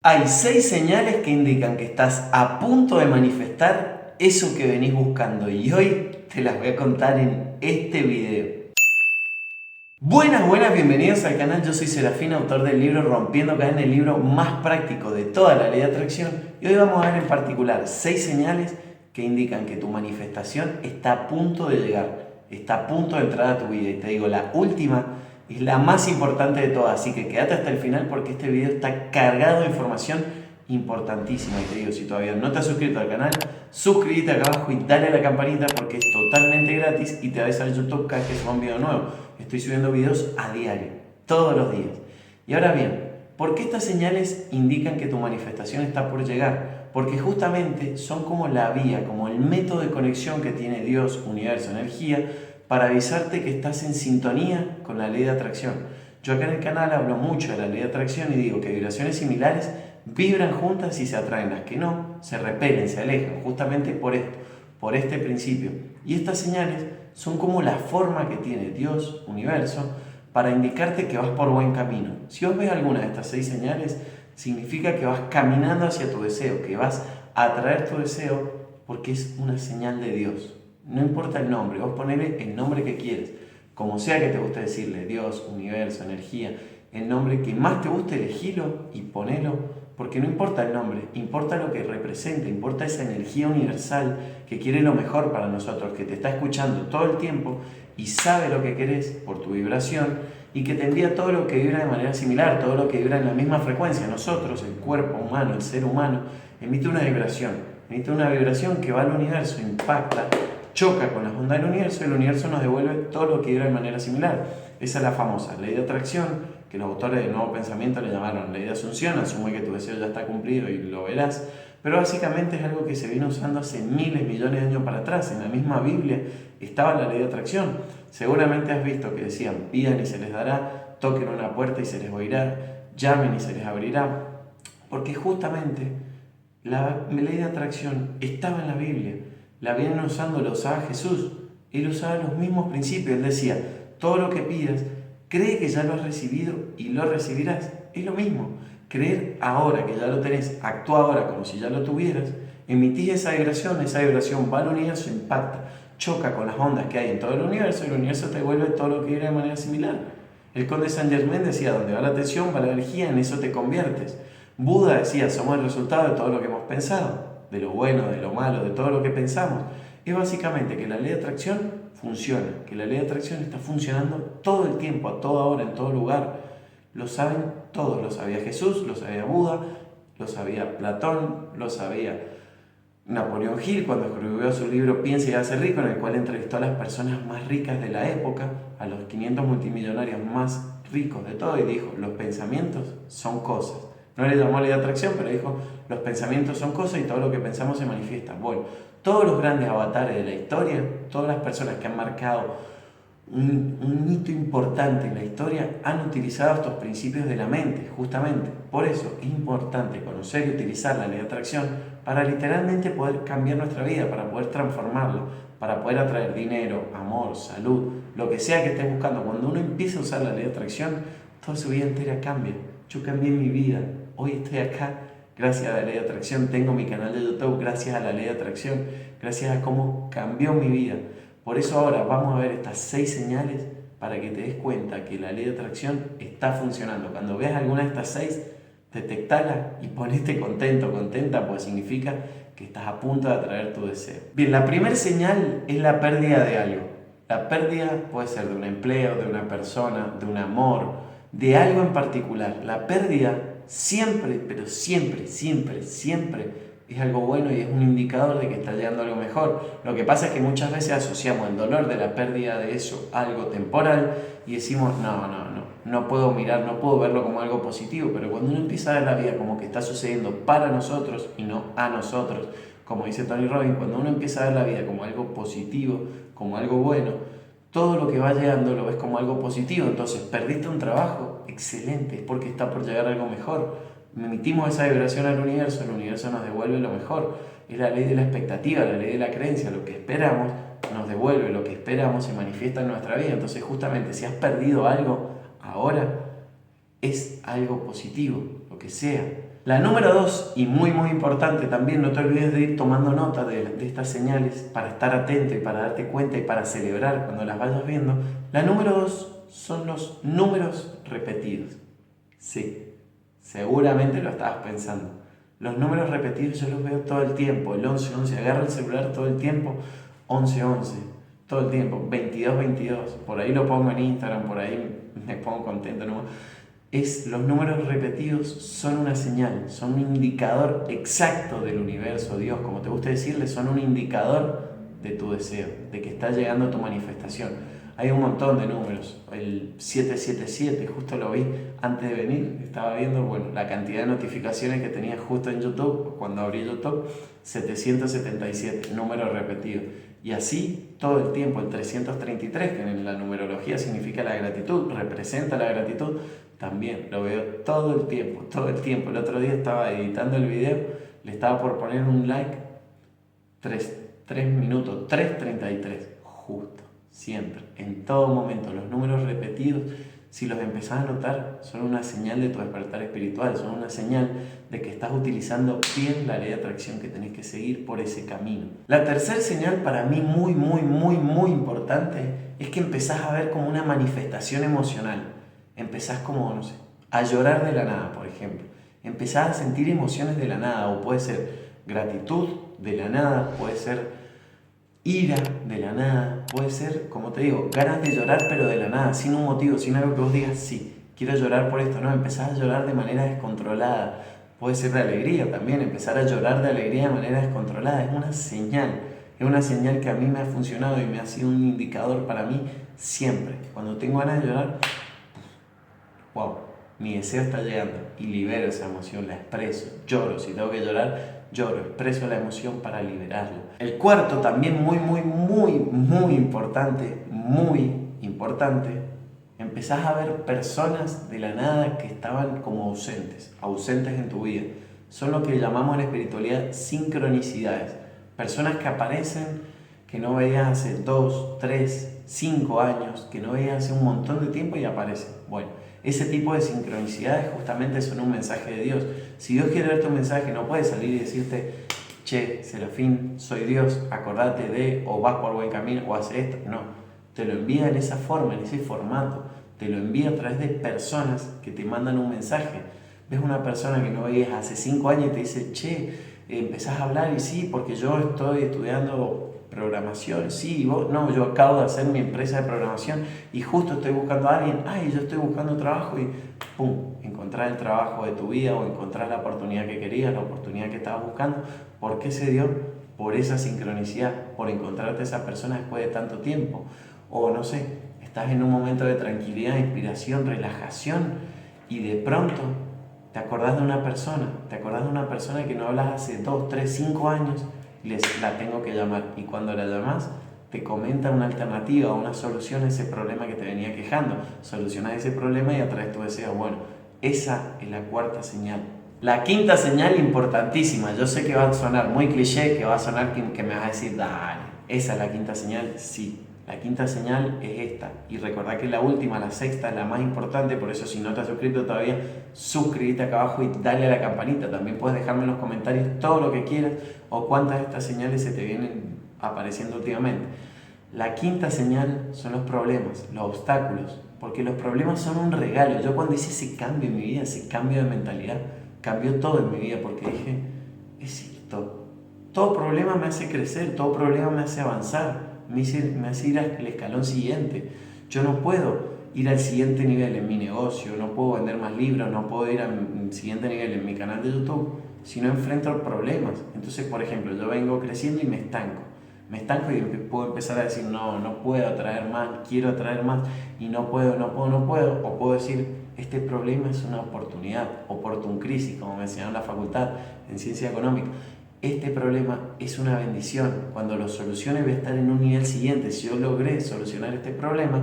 Hay 6 señales que indican que estás a punto de manifestar eso que venís buscando y hoy te las voy a contar en este video. Buenas, bienvenidos al canal. Yo soy Serafín, autor del libro Rompiendo Cadenas, el libro más práctico de toda la ley de atracción, y hoy vamos a ver en particular 6 señales que indican que tu manifestación está a punto de llegar, está a punto de entrar a tu vida. Y te digo, la última es la más importante de todas, así que quédate hasta el final porque este video está cargado de información importantísima. Y te digo, si todavía no te has suscrito al canal, suscríbete acá abajo y dale a la campanita porque es totalmente gratis y te va a avisar YouTube cada vez que suba un video nuevo. Estoy subiendo videos a diario, todos los días. Y ahora bien, ¿por qué estas señales indican que tu manifestación está por llegar? Porque justamente son como la vía, como el método de conexión que tiene Dios, universo, energía, para avisarte que estás en sintonía con la ley de atracción. Yo acá en el canal hablo mucho de la ley de atracción y digo que vibraciones similares vibran juntas y se atraen. Las que no, se repelen, se alejan, justamente por esto, por este principio. Y estas señales son como la forma que tiene Dios, universo, para indicarte que vas por buen camino. Si vos ves alguna de estas 6 señales, significa que vas caminando hacia tu deseo, que vas a atraer tu deseo porque es una señal de Dios. No importa el nombre, vos ponele el nombre que quieres, como sea que te guste decirle, Dios, universo, energía, el nombre que más te guste, elegilo y ponelo, porque no importa el nombre, importa lo que representa, importa esa energía universal que quiere lo mejor para nosotros, que te está escuchando todo el tiempo y sabe lo que querés por tu vibración y que te envía todo lo que vibra de manera similar, todo lo que vibra en la misma frecuencia. Nosotros, el cuerpo humano, el ser humano, emite una vibración que va al universo, impacta, choca con las ondas del universo y el universo nos devuelve todo lo que vibra de manera similar. Esa es la famosa ley de atracción, que los autores del Nuevo Pensamiento le llamaron ley de asunción. Asume que tu deseo ya está cumplido y lo verás, pero básicamente es algo que se viene usando hace miles, millones de años para atrás. En la misma Biblia estaba la ley de atracción. Seguramente has visto que decían, pidan y se les dará, toquen una puerta y se les oirá, llamen y se les abrirá, porque justamente la ley de atracción estaba en la Biblia. La vienen usando, la usaba Jesús. Él usaba los mismos principios. Él decía, todo lo que pidas, cree que ya lo has recibido y lo recibirás. Es lo mismo. Creer ahora que ya lo tenés, actúa ahora como si ya lo tuvieras, emitís esa vibración va al universo, impacta, choca con las ondas que hay en todo el universo y el universo te devuelve todo lo que viene de manera similar. El conde Saint Germain decía, donde va la atención, va la energía, en eso te conviertes. Buda decía, somos el resultado de todo lo que hemos pensado, de lo bueno, de lo malo, de todo lo que pensamos. Es básicamente que la ley de atracción funciona, que la ley de atracción está funcionando todo el tiempo, a toda hora, en todo lugar. Lo saben todos, lo sabía Jesús, lo sabía Buda, lo sabía Platón, lo sabía Napoleón Hill cuando escribió su libro Piensa y hágase rico, en el cual entrevistó a las personas más ricas de la época, a los 500 multimillonarios más ricos de todo, y dijo, los pensamientos son cosas. No le llamó ley de atracción, pero dijo, los pensamientos son cosas y todo lo que pensamos se manifiesta. Bueno, todos los grandes avatares de la historia, todas las personas que han marcado un hito importante en la historia, han utilizado estos principios de la mente, justamente. Por eso es importante conocer y utilizar la ley de atracción para literalmente poder cambiar nuestra vida, para poder transformarla, para poder atraer dinero, amor, salud, lo que sea que estés buscando. Cuando uno empieza a usar la ley de atracción, toda su vida entera cambia. Yo cambié mi vida, hoy estoy acá gracias a la ley de atracción, tengo mi canal de YouTube gracias a la ley de atracción, gracias a cómo cambió mi vida. Por eso ahora vamos a ver estas 6 señales para que te des cuenta que la ley de atracción está funcionando. Cuando veas alguna de estas 6, detectala y ponete contento, contenta, porque significa que estás a punto de atraer tu deseo. Bien, la primera señal es la pérdida de algo. La pérdida puede ser de un empleo, de una persona, de un amor, de algo en particular. La pérdida siempre, pero siempre es algo bueno y es un indicador de que está llegando algo mejor. Lo que pasa es que muchas veces asociamos el dolor de la pérdida de eso a algo temporal y decimos, no puedo mirar, no puedo verlo como algo positivo, pero cuando uno empieza a ver la vida como que está sucediendo para nosotros y no a nosotros, como dice Tony Robbins, cuando uno empieza a ver la vida como algo positivo, como algo bueno, todo lo que va llegando lo ves como algo positivo. Entonces, perdiste un trabajo, excelente, es porque está por llegar algo mejor. Emitimos esa vibración al universo, el universo nos devuelve lo mejor. Es la ley de la expectativa, la ley de la creencia. Lo que esperamos nos devuelve, lo que esperamos se manifiesta en nuestra vida. Entonces, justamente, si has perdido algo ahora, es algo positivo, lo que sea. La número 2, y muy muy importante también, no te olvides de ir tomando nota de estas señales para estar atento y para darte cuenta y para celebrar cuando las vayas viendo. La número 2 son los números repetidos. Sí, seguramente lo estabas pensando. Los números repetidos yo los veo todo el tiempo. El 11-11, agarra el celular todo el tiempo. 11-11, todo el tiempo. 22-22, por ahí lo pongo en Instagram, por ahí me pongo contento, ¿no? Los números repetidos son una señal, son un indicador exacto del universo, Dios, como te gusta decirle, son un indicador de tu deseo, de que está llegando tu manifestación. Hay un montón de números, el 777, justo lo vi antes de venir, estaba viendo, bueno, la cantidad de notificaciones que tenía justo en YouTube, cuando abrí YouTube, 777, número repetido. Y así todo el tiempo, el 333, que en la numerología significa la gratitud, representa la gratitud, también lo veo todo el tiempo, todo el tiempo. El otro día estaba editando el video, le estaba por poner un like, 3 minutos, 3:33, justo, siempre, en todo momento. Los números repetidos, si los empezás a notar, son una señal de tu despertar espiritual, son una señal de que estás utilizando bien la ley de atracción, que tenés que seguir por ese camino. La tercera señal para mí muy, muy, muy, muy importante es que empezás a ver como una manifestación emocional. Empezás como, no sé, a llorar de la nada, por ejemplo. Empezás a sentir emociones de la nada, o puede ser gratitud de la nada, puede ser ira de la nada, puede ser, como te digo, ganas de llorar pero de la nada, sin un motivo, sin algo que vos digas, sí, quiero llorar por esto, no, empezás a llorar de manera descontrolada. Puede ser de alegría también, empezar a llorar de alegría de manera descontrolada, es una señal que a mí me ha funcionado y me ha sido un indicador para mí siempre. Cuando tengo ganas de llorar, wow, mi deseo está llegando y libero esa emoción, la expreso, lloro, si tengo que llorar, lloro, expreso la emoción para liberarla. El cuarto, también muy, muy, muy, muy importante, empezás a ver personas de la nada que estaban como ausentes en tu vida. Son lo que llamamos en espiritualidad sincronicidades. Personas que aparecen, que no veías hace 2, 3, 5 años, que no veías hace un montón de tiempo y aparecen. Bueno, ese tipo de sincronicidades justamente son un mensaje de Dios. Si Dios quiere ver tu mensaje, no puede salir y decirte, che, Serafín, soy Dios, acordate de, o vas por buen camino, o hace esto. No, te lo envía en esa forma, en ese formato. Te lo envía a través de personas que te mandan un mensaje. Ves una persona que no veías hace 5 años y te dice, che, empezás a hablar y sí, porque yo estoy estudiando programación, sí, vos, no, yo acabo de hacer mi empresa de programación y justo estoy buscando a alguien, ay, yo estoy buscando trabajo y pum, encontrar el trabajo de tu vida o encontrar la oportunidad que querías, la oportunidad que estabas buscando. ¿Por qué se dio? Por esa sincronicidad, por encontrarte a esa persona después de tanto tiempo. O no sé, estás en un momento de tranquilidad, inspiración, relajación y de pronto te acordás de una persona que no hablas hace 2, 3, 5 años y la tengo que llamar. Y cuando la llamas, te comenta una alternativa, una solución a ese problema que te venía quejando. Solucionas ese problema y atraes tu deseo. Bueno, esa es la cuarta señal. La quinta señal, importantísima. Yo sé que va a sonar muy cliché, que va a sonar que me vas a decir, dale, esa es la quinta señal. Sí, la quinta señal es esta. Y recordá que la última, la sexta, es la más importante. Por eso, si no te has suscrito todavía, suscríbete acá abajo y dale a la campanita. También puedes dejarme en los comentarios todo lo que quieras o cuántas de estas señales se te vienen apareciendo últimamente. La quinta señal son los problemas, los obstáculos, porque los problemas son un regalo. Yo cuando hice ese cambio en mi vida, ese cambio de mentalidad, cambió todo en mi vida, porque dije, es cierto, todo problema me hace crecer, todo problema me hace avanzar, me hace ir al escalón siguiente. Yo no puedo ir al siguiente nivel en mi negocio, no puedo vender más libros, no puedo ir al siguiente nivel en mi canal de YouTube si no enfrento problemas. Entonces, por ejemplo, yo vengo creciendo y me estanco y puedo empezar a decir, no puedo atraer más, quiero atraer más y no puedo, o puedo decir, este problema es una oportunidad, oportun crisis, como me enseñaron en la facultad en ciencia económica. Este problema es una bendición. Cuando lo solucione voy a estar en un nivel siguiente. Si yo logré solucionar este problema,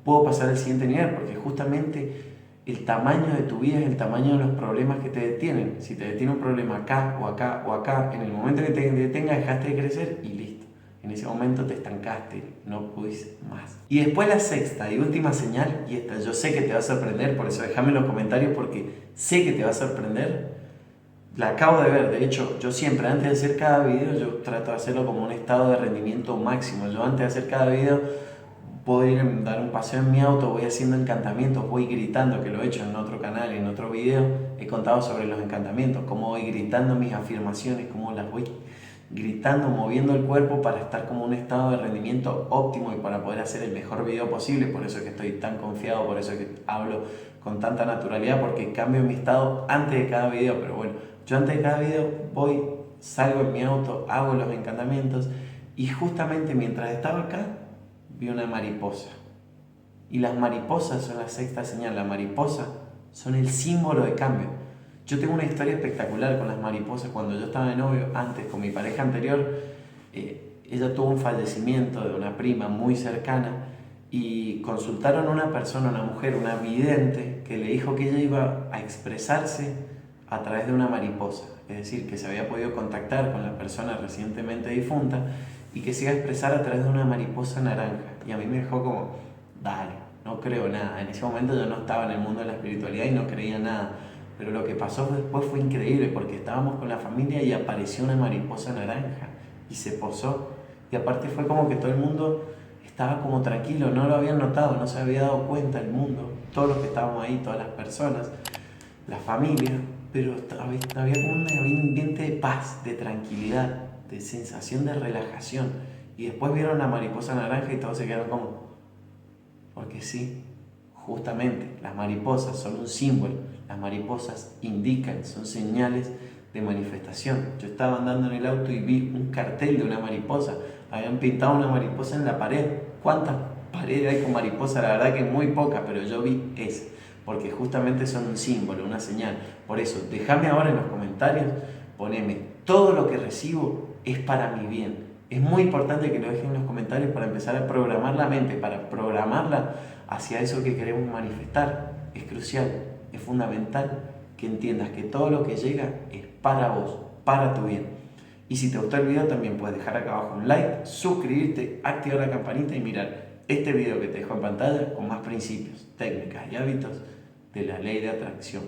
puedo pasar al siguiente nivel, porque justamente el tamaño de tu vida es el tamaño de los problemas que te detienen. Si te detiene un problema acá o acá o acá, en el momento que te detenga dejaste de crecer y listo. En ese momento te estancaste, no pudiste más. Y después la sexta y última señal, y esta yo sé que te va a sorprender, por eso déjame en los comentarios porque sé que te va a sorprender. La acabo de ver, de hecho, yo siempre, antes de hacer cada video, yo trato de hacerlo como un estado de rendimiento máximo. Yo antes de hacer cada video, puedo ir a dar un paseo en mi auto, voy haciendo encantamientos, voy gritando, que lo he hecho en otro canal, en otro video, he contado sobre los encantamientos, cómo voy gritando mis afirmaciones, cómo las voy gritando, moviendo el cuerpo para estar como en un estado de rendimiento óptimo y para poder hacer el mejor video posible. Por eso es que estoy tan confiado, por eso es que hablo con tanta naturalidad, porque cambio mi estado antes de cada video. Pero bueno, yo antes de cada video voy, salgo en mi auto, hago los encantamientos y justamente mientras estaba acá vi una mariposa. Y las mariposas son la sexta señal. La mariposa son el símbolo de cambio. Yo tengo una historia espectacular con las mariposas. Cuando yo estaba de novio, antes, con mi pareja anterior, ella tuvo un fallecimiento de una prima muy cercana y consultaron a una persona, una mujer, una vidente, que le dijo que ella iba a expresarse a través de una mariposa. Es decir, que se había podido contactar con la persona recientemente difunta y que se iba a expresar a través de una mariposa naranja. Y a mí me dejó como, dale, no creo nada. En ese momento yo no estaba en el mundo de la espiritualidad y no creía nada. Pero lo que pasó después fue increíble, porque estábamos con la familia y apareció una mariposa naranja y se posó. Y aparte fue como que todo el mundo estaba como tranquilo, no lo habían notado, no se había dado cuenta el mundo, todos los que estábamos ahí, todas las personas, la familia, pero había como un ambiente de paz, de tranquilidad, de sensación de relajación. Y después vieron la mariposa naranja y todos se quedaron como, porque sí, justamente las mariposas son un símbolo, las mariposas indican, son señales de manifestación. Yo estaba andando en el auto y vi un cartel de una mariposa, habían pintado una mariposa en la pared. ¿Cuántas paredes hay con mariposa? La verdad que muy pocas, pero yo vi esa, porque justamente son un símbolo, una señal. Por eso, déjame ahora en los comentarios, poneme, todo lo que recibo es para mi bien. Es muy importante que lo dejen en los comentarios para empezar a programar la mente, para programarla hacia eso que queremos manifestar. Es crucial, es fundamental que entiendas que todo lo que llega es para vos, para tu bien. Y si te gustó el video también puedes dejar acá abajo un like, suscribirte, activar la campanita y mirar este video que te dejo en pantalla con más principios, técnicas y hábitos de la ley de atracción.